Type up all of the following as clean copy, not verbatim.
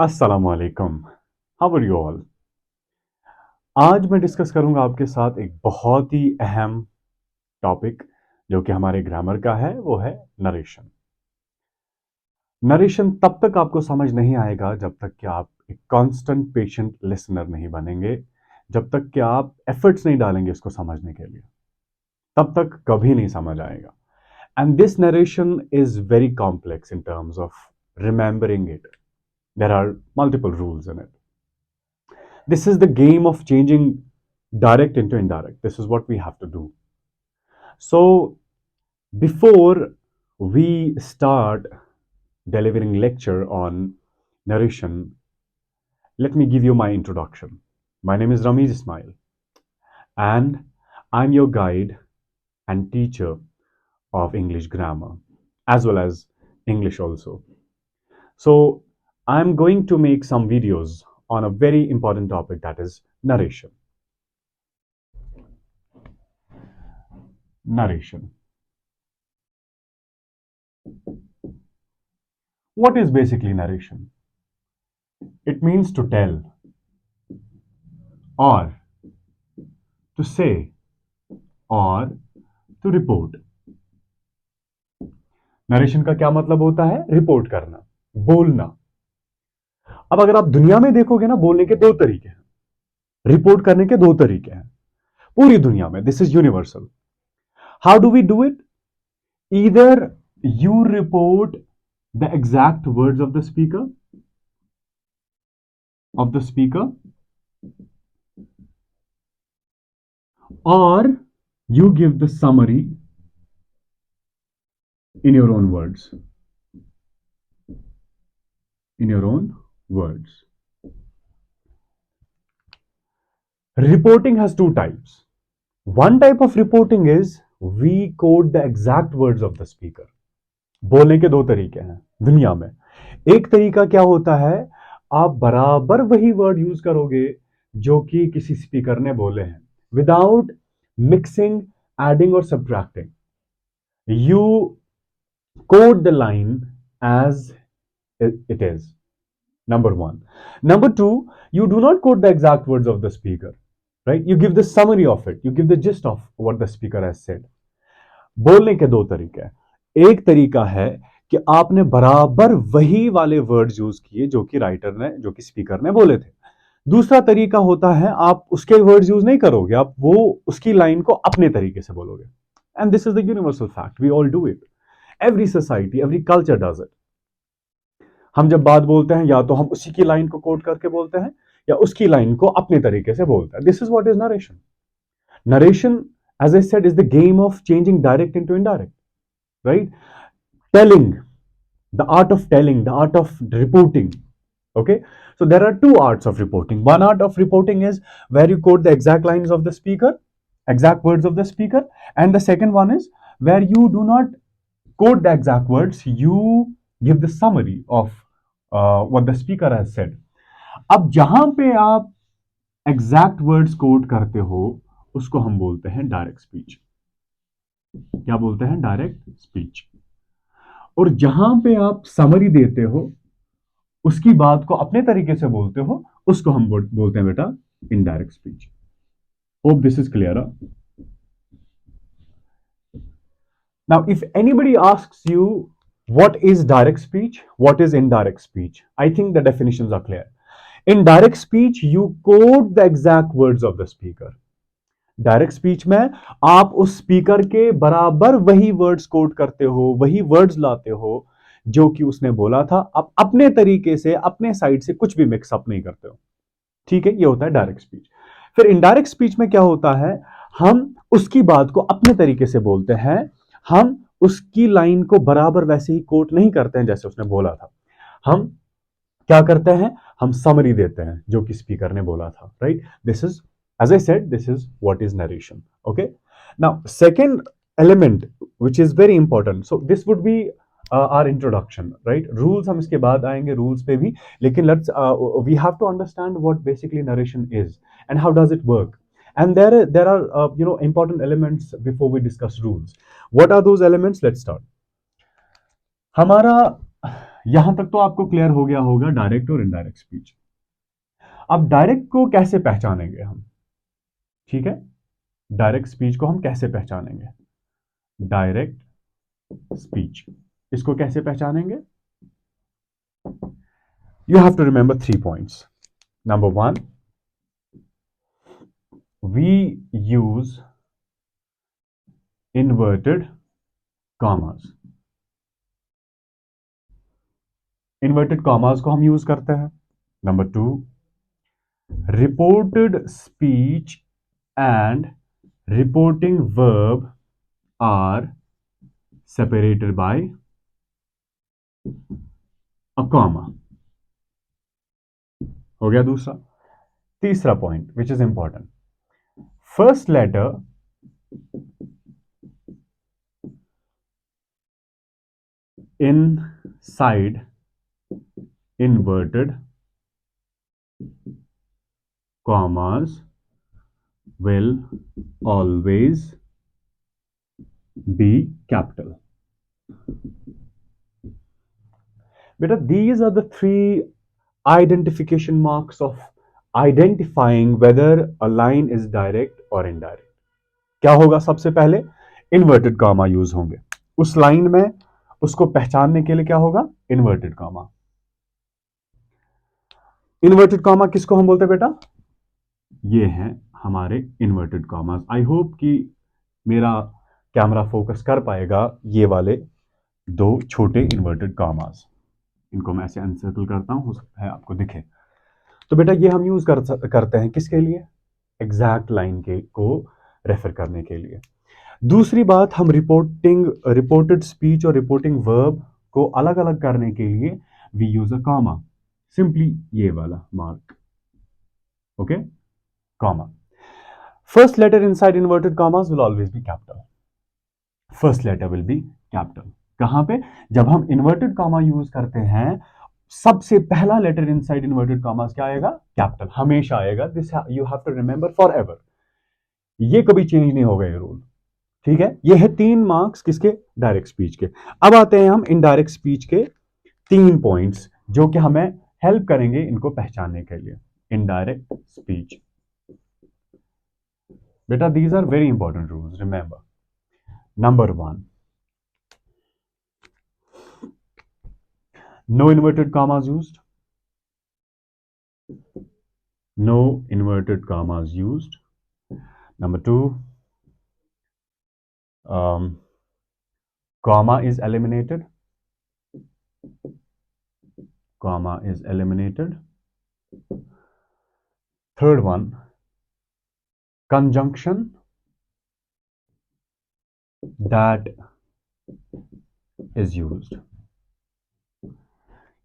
अस्सलाम वालेकुम। How are you all. आज मैं डिस्कस करूंगा आपके साथ एक बहुत ही अहम टॉपिक जो कि हमारे ग्रामर का है, वो है नरेशन। नरेशन तब तक आपको समझ नहीं आएगा जब तक कि आप एक कांस्टेंट पेशेंट लिसनर नहीं बनेंगे, जब तक कि आप एफर्ट्स नहीं डालेंगे इसको समझने के लिए, तब तक कभी नहीं समझ आएगा। And this narration is very complex in terms of remembering it. There are multiple rules in it. This is the game of changing direct into indirect. This is what we have to do. So, before we start delivering lecture on narration, let me give you my introduction. My name is Ramiz Ismail, and I'm your guide and teacher of English grammar, as well as English also. So, I'm going to make some videos on a very important topic, that is narration. Narration. What is basically narration? It means to tell or to say or to report. Narration का क्या मतलब होता है? Report करना, बोलना। अब अगर आप दुनिया में देखोगे ना, बोलने के दो तरीके हैं, रिपोर्ट करने के दो तरीके हैं पूरी दुनिया में। This is universal. How do we do it? Either you report the exact words of the speaker or you give the summary in your own words. In your own words. Reporting has two types. One type of reporting is we quote the exact words of the speaker. बोलने के दो तरीके हैं दुनिया में। एक तरीका क्या होता है, आप बराबर वही वर्ड यूज करोगे जो कि किसी स्पीकर ने बोले हैं, विदाउट मिक्सिंग, एडिंग और subtracting. You quote the line as it is. Number one. Number two, you do not quote the exact words of the speaker, right? You give the summary of it. You give the gist of what the speaker has said. बोलने के दो तरीके हैं। एक तरीका है कि आपने बराबर वही वाले वर्ड्स यूज किए जो कि राइटर ने, जो कि स्पीकर ने बोले थे। दूसरा तरीका होता है आप उसके वर्ड्स यूज नहीं करोगे, आप वो उसकी लाइन को अपने तरीके से बोलोगे। And this is the universal fact, we all do it. Every society, every culture does it. हम जब बात बोलते हैं, या तो हम उसी की लाइन को कोट करके बोलते हैं या उसकी लाइन को अपने तरीके से बोलते हैं। This is what is narration. Narration, as I said, is the game of changing direct into indirect, right? Telling, the art of telling, the art of reporting. Okay, so there are two arts of reporting. One art of reporting is where you quote the exact lines of the speaker, exact words of the speaker, and the second one is where you do not quote the exact words, you give the summary of what the speaker has said. अब जहां पे आप exact words coat करते हो उसको हम बोलते हैं डायरेक्ट स्पीच। क्या बोलते हैं? Direct speech. और जहां पे आप समरी देते हो, उसकी बात को अपने तरीके से बोलते हो, उसको हम बोलते हैं बेटा indirect speech. Hope this is clear. Now if anybody asks you what is direct speech, what is indirect speech, I think the definitions are clear. In direct speech you quote the exact words of the speaker. Direct speech में आप उस speaker के बराबर वही words coat करते हो, वही words लाते हो जो कि उसने बोला था। आप अपने तरीके से, अपने साइड से कुछ भी मिक्सअप नहीं करते हो। ठीक है, ये होता है डायरेक्ट स्पीच। फिर इनडायरेक्ट स्पीच में क्या होता है, हम उसकी बात को अपने तरीके से बोलते हैं, हम उसकी लाइन को बराबर वैसे ही कोट नहीं करते हैं जैसे उसने बोला था। हम क्या करते हैं, हम समरी देते हैं जो कि स्पीकर ने बोला था, right? This is, as I said, this is what is narration. Okay, now second element which is very important, so this would be our introduction, right? Rules हम इसके बाद आएंगे, rules पे भी, लेकिन let's we have to understand what basically narration is and how does it work. And there are important elements before we discuss rules. What are those elements? Let's start. हमारा यहां तक तो आपको क्लियर हो गया होगा डायरेक्ट और indirect speech. अब डायरेक्ट को कैसे पहचानेंगे हम? ठीक है, डायरेक्ट स्पीच को हम कैसे पहचानेंगे? डायरेक्ट स्पीच, इसको कैसे पहचानेंगे? You have to remember 3 points. Number one, we use inverted commas. Inverted commas को हम यूज करते हैं. Number two, reported speech and reporting verb are separated by a comma. हो गया दूसरा. तीसरा point, which is important. First letter inside inverted commas will always be capital. Beta, these are the three identification marks of identifying whether a line is direct or indirect. क्या होगा? सबसे पहले inverted comma use होंगे उस line में, उसको पहचानने के लिए क्या होगा? Inverted comma. इन्वर्टेड कॉमा किसको हम बोलते हैं बेटा? ये हैं हमारे इन्वर्टेड कॉमास. आई होप कि मेरा कैमरा फोकस कर पाएगा ये वाले दो छोटे इन्वर्टेड कॉमास. इनको मैं ऐसे अनसर्कल करता हूं, हो सकता है आपको दिखे. तो बेटा ये हम यूज करते हैं किसके लिए? एग्जैक्ट लाइन के को रेफर करने के लिए. दूसरी बात, हम रिपोर्टेड स्पीच और रिपोर्टिंग वर्ब को अलग अलग करने के लिए we use a comma. Simply ये वाला mark. Okay, comma. First letter inside inverted commas will always be capital. First letter will be capital. कहां पे? जब हम इन्वर्टेड कॉमा यूज करते हैं, सबसे पहला लेटर इनसाइड इन्वर्टेड कॉमास क्या आएगा? कैपिटल. हमेशा आएगा. This you have to remember forever. ये कभी चेंज नहीं होगा ये रूल. ठीक है, ये है 3 मार्क्स किसके? डायरेक्ट स्पीच के. अब आते हैं हम इनडायरेक्ट स्पीच के 3 पॉइंट्स जो कि हमें हेल्प करेंगे इनको पहचानने के लिए. Indirect speech. बेटा these are very important rules, remember. Number 1, no inverted commas used. No inverted commas used. Number 2, comma is eliminated. Comma is eliminated. Third one, conjunction that is used.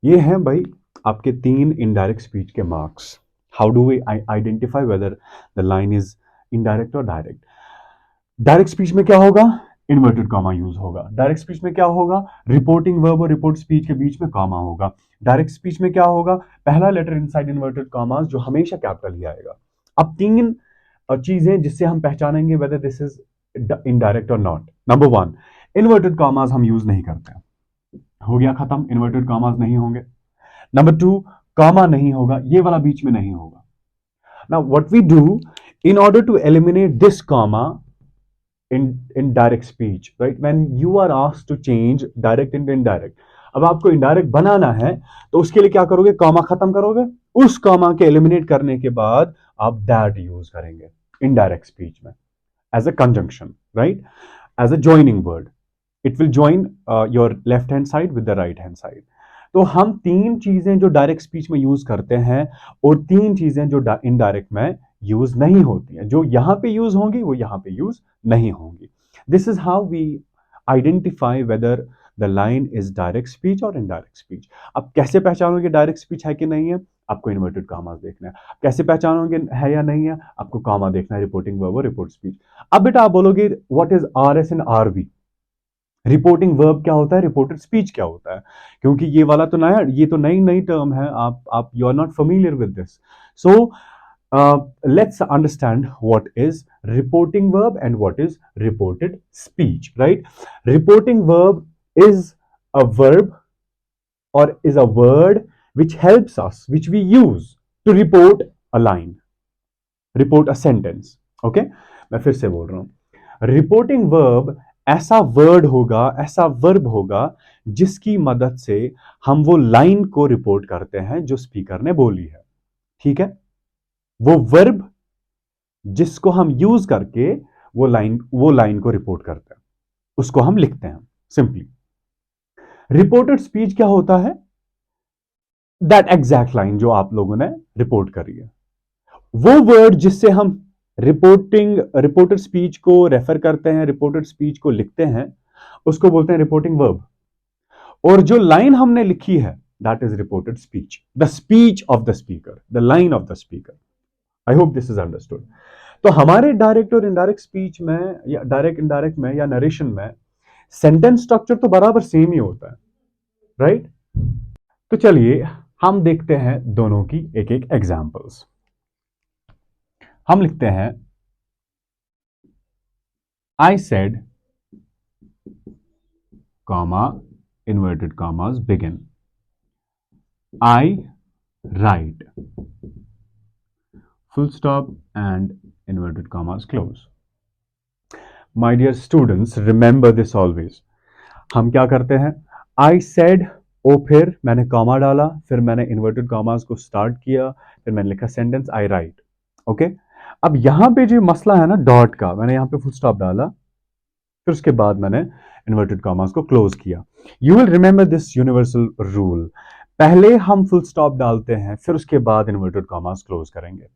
ये हैं भाई आपके 3 इनडायरेक्ट स्पीच के marks. How do we identify whether the line is indirect or direct? Direct speech में क्या होगा? Inverted comma use होगा. Direct speech में क्या होगा? रिपोर्टिंग वर्ब और रिपोर्ट स्पीच के बीच में कॉमा होगा. डायरेक्ट स्पीच में क्या होगा? पहला लेटर इनसाइड इन्वर्टेड कॉमास जो हमेशा कैपिटल ही आएगा. अब 3 चीजें जिससे हम पहचानेंगे वेदर दिस इज इनडायरेक्ट और नॉट. नंबर 1, इन्वर्टेड कॉमास हम यूज नहीं करते. हो गया खत्म, इन्वर्टेड कॉमास नहीं होंगे. नंबर 2, कॉमा नहीं होगा, ये वाला बीच में नहीं होगा. Now what we do in order to eliminate this comma in direct speech, right? When you are asked to change direct into indirect, अब आपको indirect बनाना है तो उसके लिए क्या करोगे? कॉमा खत्म करोगे. उस कॉमा के एलिमिनेट करने के बाद आप that यूज करेंगे indirect speech में as a conjunction, right? As a joining word. It will join your left hand side with the right hand side. तो हम 3 चीजें जो डायरेक्ट स्पीच में यूज करते हैं और 3 चीजें जो इनडायरेक्ट में यूज नहीं होती हैं. जो यहां पे यूज होंगी वो यहां पे यूज नहीं होंगी. This is how we identify whether the line is direct speech or indirect speech. अब कैसे पहचानोगे डायरेक्ट स्पीच है कि नहीं है? आपको इन्वर्टेड कॉमास देखना है. कैसे पहचानोगे है या नहीं है? आपको कॉमा देखना है. रिपोर्टिंग वर्ब और रिपोर्ट स्पीच. अब बेटा आप बोलोगे what is R S and R V? Reporting verb क्या होता है? रिपोर्टेड स्पीच क्या होता है? क्योंकि ये वाला तो नया, ये तो नई नई टर्म है. आप you are not familiar with this. So let's understand what is reporting verb and what is reported speech, right? Reporting verb is a verb or is a word which helps us, which we use to report a line, report a sentence. Okay, मैं फिर से बोल रहा हूं, reporting verb ऐसा word होगा, ऐसा verb होगा जिसकी मदद से हम वो लाइन को रिपोर्ट करते हैं जो स्पीकर ने बोली है। ठीक है, वो वर्ब जिसको हम यूज करके वो लाइन को रिपोर्ट करते हैं, उसको हम लिखते हैं सिंपली। रिपोर्टेड स्पीच क्या होता है? दैट एग्जैक्ट लाइन जो आप लोगों ने रिपोर्ट करी है, वो वर्ड जिससे हम रिपोर्टेड स्पीच को रेफर करते हैं, रिपोर्टेड स्पीच को लिखते हैं, उसको बोलते हैं रिपोर्टिंग वर्ब। और जो लाइन हमने लिखी है, that is reported speech, the speech of the speaker, the line of the speaker. I hope this is understood. तो हमारे डायरेक्ट और इनडायरेक्ट स्पीच में या डायरेक्ट इनडायरेक्ट में या नरेशन में सेंटेंस स्ट्रक्चर तो बराबर सेम ही होता है, राइट? तो चलिए हम देखते हैं दोनों की एक एक एग्जांपल्स। हम लिखते हैं I said comma inverted commas begin, I right full stop and inverted commas close. My dear students, remember this always. हम क्या करते हैं? I said, ओ फिर मैंने कॉमा डाला, फिर मैंने इन्वर्टेड कॉमास को स्टार्ट किया, फिर मैंने लिखा सेंटेंस आई राइट। ओके, अब यहां पे जो मसला है ना डॉट का, मैंने यहां पे फुल स्टॉप डाला, फिर उसके बाद मैंने इन्वर्टेड कॉमास को क्लोज किया। You will remember this universal rule, पहले हम फुल स्टॉप डालते हैं, फिर उसके बाद इन्वर्टेड कॉमास क्लोज करेंगे।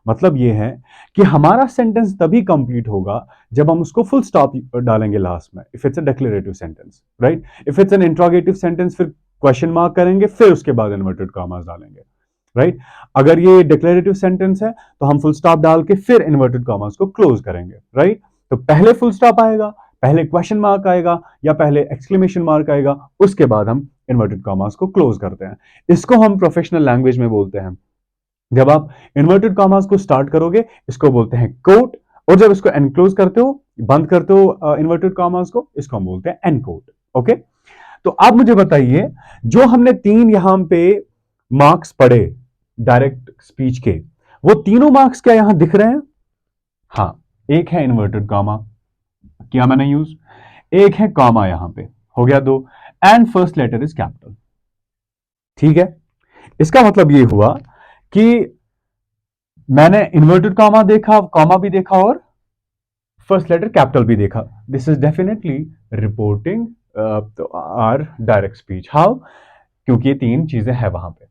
मतलब यह है कि हमारा सेंटेंस तभी कंप्लीट होगा जब हम उसको फुल स्टॉप डालेंगे लास्ट में, if it's a declarative sentence, right? If it's an interrogative sentence, फिर क्वेश्चन मार्क करेंगे, फिर उसके बाद इन्वर्टेड कॉमास डालेंगे, राइट? अगर ये डिक्लेरेटिव सेंटेंस है तो हम फुल स्टॉप डाल के फिर इन्वर्टेड कॉमास को क्लोज करेंगे, राइट? तो पहले फुल स्टॉप आएगा, पहले क्वेश्चन मार्क आएगा या पहले एक्सक्लेमेशन मार्क आएगा, उसके बाद हम इन्वर्टेड कॉमास को क्लोज करते हैं। इसको हम प्रोफेशनल लैंग्वेज में बोलते हैं, जब आप इन्वर्टेड कॉमास को स्टार्ट करोगे इसको बोलते हैं कोट, और जब इसको एनक्लोज करते हो, बंद करते हो इन्वर्टेड कॉमास को, इसको हम बोलते हैं एनकोट। ओके, तो अब मुझे बताइए, जो हमने 3 यहां पे मार्क्स पढ़े डायरेक्ट स्पीच के, वो तीनों मार्क्स क्या यहां दिख रहे हैं? हाँ, एक है इन्वर्टेड कॉमा, किया मैंने यूज, एक है कॉमा, यहां पे हो गया 2, and first letter is capital. ठीक है, इसका मतलब ये हुआ कि मैंने इन्वर्टेड कॉमा देखा, कॉमा भी देखा और फर्स्ट लेटर कैपिटल भी देखा। This is definitely reporting or direct speech. How? क्योंकि ये 3 चीजें हैं वहां पे।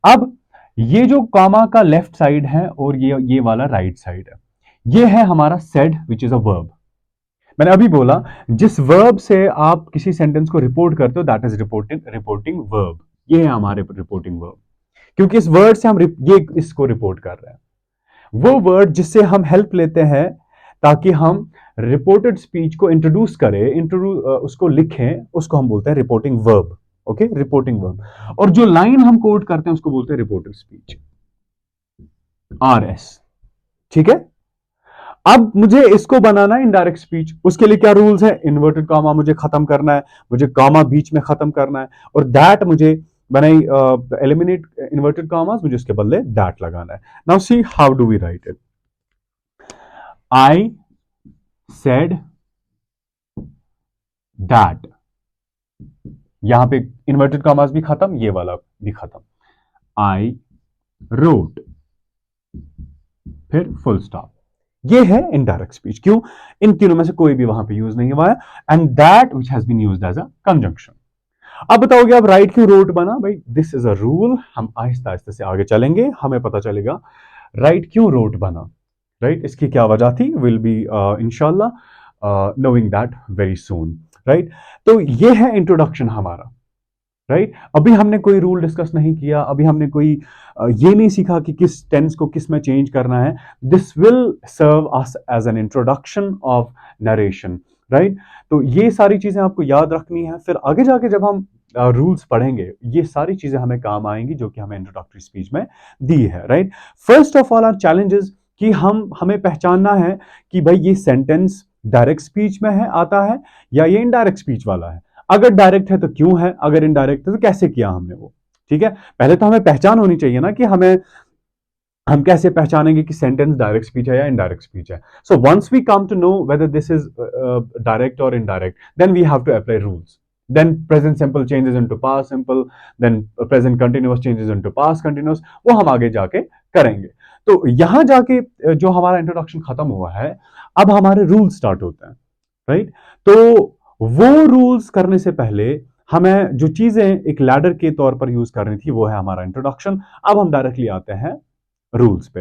अब ये जो कॉमा का लेफ्ट साइड है और ये वाला राइट साइड है, ये है हमारा said which is a verb. मैंने अभी बोला जिस वर्ब से आप किसी सेंटेंस को रिपोर्ट करते हो, दैट इज रिपोर्टिंग वर्ब। ये है हमारे रिपोर्टिंग वर्ब, क्योंकि इस वर्ड से हम ये इसको रिपोर्ट कर रहे हैं। वो वर्ड जिससे हम हेल्प लेते हैं ताकि हम रिपोर्टेड स्पीच को इंट्रोड्यूस करें, उसको लिखें, उसको हम बोलते हैं reporting verb. Okay, reporting verb. और जो लाइन हम कोट करते हैं उसको बोलते हैं रिपोर्टेड स्पीच, RS। ठीक है, अब मुझे इसको बनाना है इनडायरेक्ट स्पीच। उसके लिए क्या रूल्स है? इन्वर्टेड कॉमा मुझे खत्म करना है, मुझे कॉमा बीच में खत्म करना है, और दैट मुझे बनाई एलिमिनेट इन्वर्टेड कॉमास, मुझे उसके बदले दैट लगाना है। Now see how do we write it. I said that, यहां पे इन्वर्टेड कॉमास भी खत्म, ये वाला भी खत्म। आई रोट, फिर फुल स्टॉप। ये है इनडायरेक्ट स्पीच। क्यों? इन तीनों में से कोई भी वहां पे यूज नहीं हुआ है, and that which has been used as a conjunction. अब बताओगे आप राइट क्यों रोट बना? भाई दिस इज अ रूल, हम आहिस्ता आहिस्ता से आगे चलेंगे, हमें पता चलेगा राइट क्यों रोट बना, राइट? इसकी क्या वजह थी, विल बी इंशाल्लाह knowing that very soon, right? तो ये है इंट्रोडक्शन हमारा, राइट? अभी हमने कोई रूल डिस्कस नहीं किया, अभी हमने कोई ये नहीं सीखा कि किस टेंस को किस में चेंज करना है। This will serve us as an introduction of narration, right? तो ये सारी चीजें आपको याद रखनी है, फिर आगे जाके जब हम रूल्स पढ़ेंगे ये सारी चीजें हमें काम आएंगी जो कि हमें इंट्रोडक्टरी स्पीच में दी है, right? First of all our challenges कि हमें पहचानना है कि भाई ये सेंटेंस डायरेक्ट स्पीच में है, आता है, या ये इनडायरेक्ट स्पीच वाला है। अगर डायरेक्ट है तो क्यों है, अगर इनडायरेक्ट है तो कैसे किया हमने वो। ठीक है, पहले तो हमें पहचान होनी चाहिए ना कि हम कैसे पहचानेंगे कि सेंटेंस डायरेक्ट स्पीच है या इनडायरेक्ट स्पीच है। So once we come to know whether this is direct और indirect, then we have to apply rules. Then present simple changes into past simple, then present continuous changes into past continuous, वो हम आगे जाके करेंगे। तो यहां जाके जो हमारा इंट्रोडक्शन खत्म हुआ है, अब हमारे रूल्स स्टार्ट होते हैं, राइट। तो वो रूल्स करने से पहले हमें जो चीजें एक लैडर के तौर पर यूज करनी थी वो है हमारा इंट्रोडक्शन। अब हम डायरेक्टली आते हैं रूल्स पे।